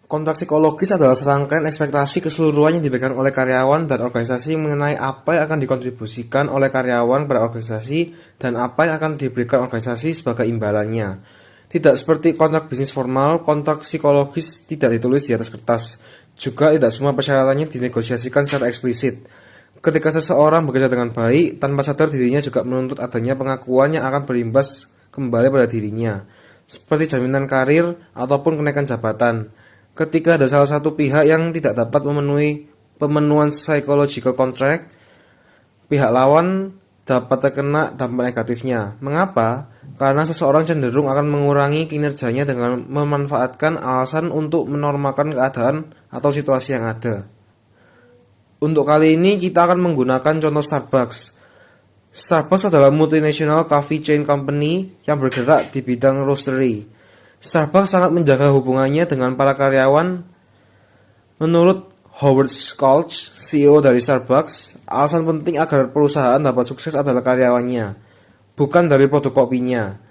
Kontrak psikologis adalah serangkaian ekspektasi keseluruhan yang diberikan oleh karyawan dan organisasi mengenai apa yang akan dikontribusikan oleh karyawan pada organisasi dan apa yang akan diberikan organisasi sebagai imbalannya. Tidak seperti kontrak bisnis formal, kontrak psikologis tidak ditulis di atas kertas. Juga tidak semua persyaratannya dinegosiasikan secara eksplisit. Ketika seseorang bekerja dengan baik, tanpa sadar dirinya juga menuntut adanya pengakuan yang akan berimbas kembali pada dirinya, seperti jaminan karir ataupun kenaikan jabatan. Ketika ada salah satu pihak yang tidak dapat memenuhi pemenuhan psychological contract, pihak lawan dapat terkena dampak negatifnya. Mengapa? Karena seseorang cenderung akan mengurangi kinerjanya dengan memanfaatkan alasan untuk menormalkan keadaan atau situasi yang ada. Untuk kali ini kita akan menggunakan contoh Starbucks. Starbucks adalah multinational coffee chain company yang bergerak di bidang roastery. Starbucks sangat menjaga hubungannya dengan para karyawan. Menurut Howard Schultz, CEO dari Starbucks, alasan penting agar perusahaan dapat sukses adalah karyawannya, bukan dari produk kopinya.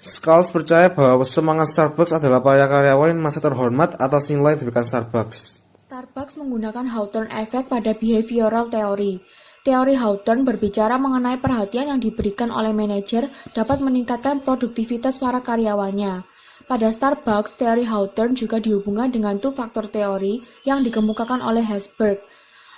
Schultz percaya bahwa semangat Starbucks adalah para karyawan yang merasa terhormat atas nilai yang diberikan Starbucks. Starbucks menggunakan Hawthorne Effect pada behavioral theory. Teori Hawthorne berbicara mengenai perhatian yang diberikan oleh manajer dapat meningkatkan produktivitas para karyawannya. Pada Starbucks, teori Hawthorne juga dihubungkan dengan two-factor teori yang dikemukakan oleh Herzberg.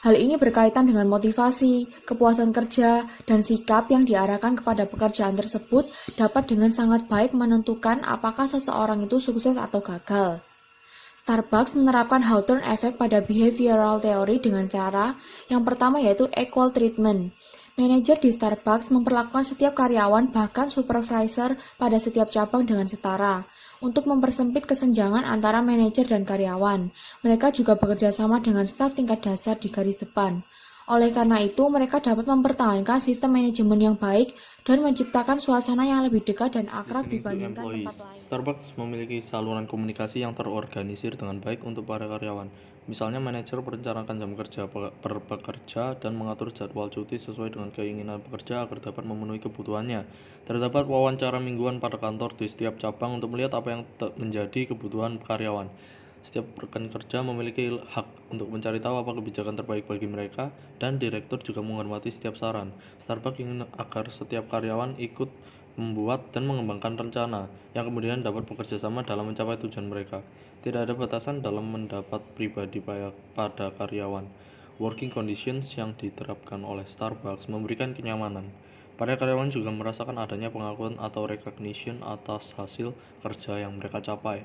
Hal ini berkaitan dengan motivasi, kepuasan kerja, dan sikap yang diarahkan kepada pekerjaan tersebut dapat dengan sangat baik menentukan apakah seseorang itu sukses atau gagal. Starbucks menerapkan Hawthorne Effect pada behavioral theory dengan cara yang pertama yaitu equal treatment. Manajer di Starbucks memperlakukan setiap karyawan bahkan supervisor pada setiap cabang dengan setara. Untuk mempersempit kesenjangan antara manajer dan karyawan, mereka juga bekerja sama dengan staf tingkat dasar di garis depan. Oleh karena itu, mereka dapat mempertahankan sistem manajemen yang baik dan menciptakan suasana yang lebih dekat dan akrab dibandingkan tempat lain. Starbucks memiliki saluran komunikasi yang terorganisir dengan baik untuk para karyawan. Misalnya, manajer merencanakan jam kerja per pekerja dan mengatur jadwal cuti sesuai dengan keinginan pekerja agar dapat memenuhi kebutuhannya. Terdapat wawancara mingguan pada kantor di setiap cabang untuk melihat apa yang menjadi kebutuhan karyawan. Setiap rekan kerja memiliki hak untuk mencari tahu apa kebijakan terbaik bagi mereka, dan direktur juga menghormati setiap saran. Starbucks ingin agar setiap karyawan ikut membuat dan mengembangkan rencana, yang kemudian dapat bekerja sama dalam mencapai tujuan mereka. Tidak ada batasan dalam mendapat pribadi pada karyawan. Working conditions yang diterapkan oleh Starbucks memberikan kenyamanan. Para karyawan juga merasakan adanya pengakuan atau recognition atas hasil kerja yang mereka capai.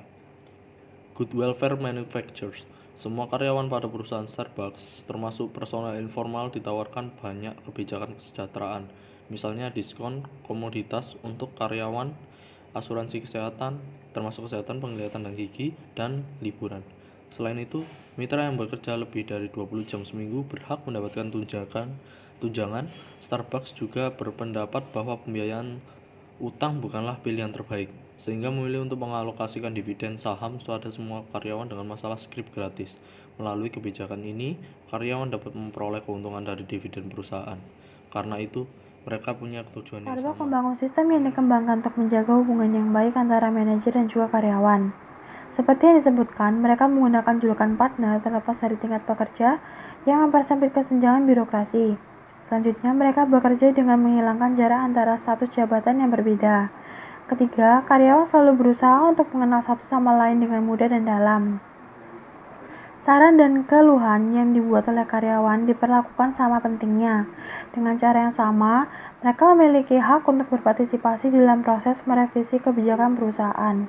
Good welfare manufacturers. Semua karyawan pada perusahaan Starbucks, termasuk personel informal, ditawarkan banyak kebijakan kesejahteraan, misalnya diskon komoditas untuk karyawan, asuransi kesehatan, termasuk kesehatan, penglihatan dan gigi, dan liburan. Selain itu, mitra yang bekerja lebih dari 20 jam seminggu berhak mendapatkan tunjangan. Starbucks juga berpendapat bahwa pembiayaan utang bukanlah pilihan terbaik, sehingga memilih untuk mengalokasikan dividen saham pada semua karyawan dengan masalah skrip gratis. Melalui kebijakan ini, karyawan dapat memperoleh keuntungan dari dividen perusahaan. Karena itu, mereka punya tujuan yang Starbucks sama. membangun sistem yang dikembangkan untuk menjaga hubungan yang baik antara manajer dan juga karyawan. Seperti yang disebutkan, mereka menggunakan julukan partner terlepas dari tingkat pekerja yang mempersempit kesenjangan birokrasi. Selanjutnya, mereka bekerja dengan menghilangkan jarak antara status jabatan yang berbeda. Ketiga, karyawan selalu berusaha untuk mengenal satu sama lain dengan mudah dan dalam. Saran dan keluhan yang dibuat oleh karyawan diperlakukan sama pentingnya. Dengan cara yang sama, mereka memiliki hak untuk berpartisipasi dalam proses merevisi kebijakan perusahaan.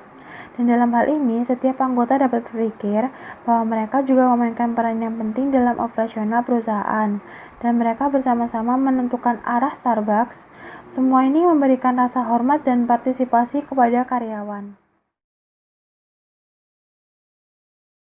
Dan dalam hal ini, setiap anggota dapat berpikir bahwa mereka juga memainkan peran yang penting dalam operasional perusahaan, dan mereka bersama-sama menentukan arah Starbucks. Semua ini memberikan rasa hormat dan partisipasi kepada karyawan.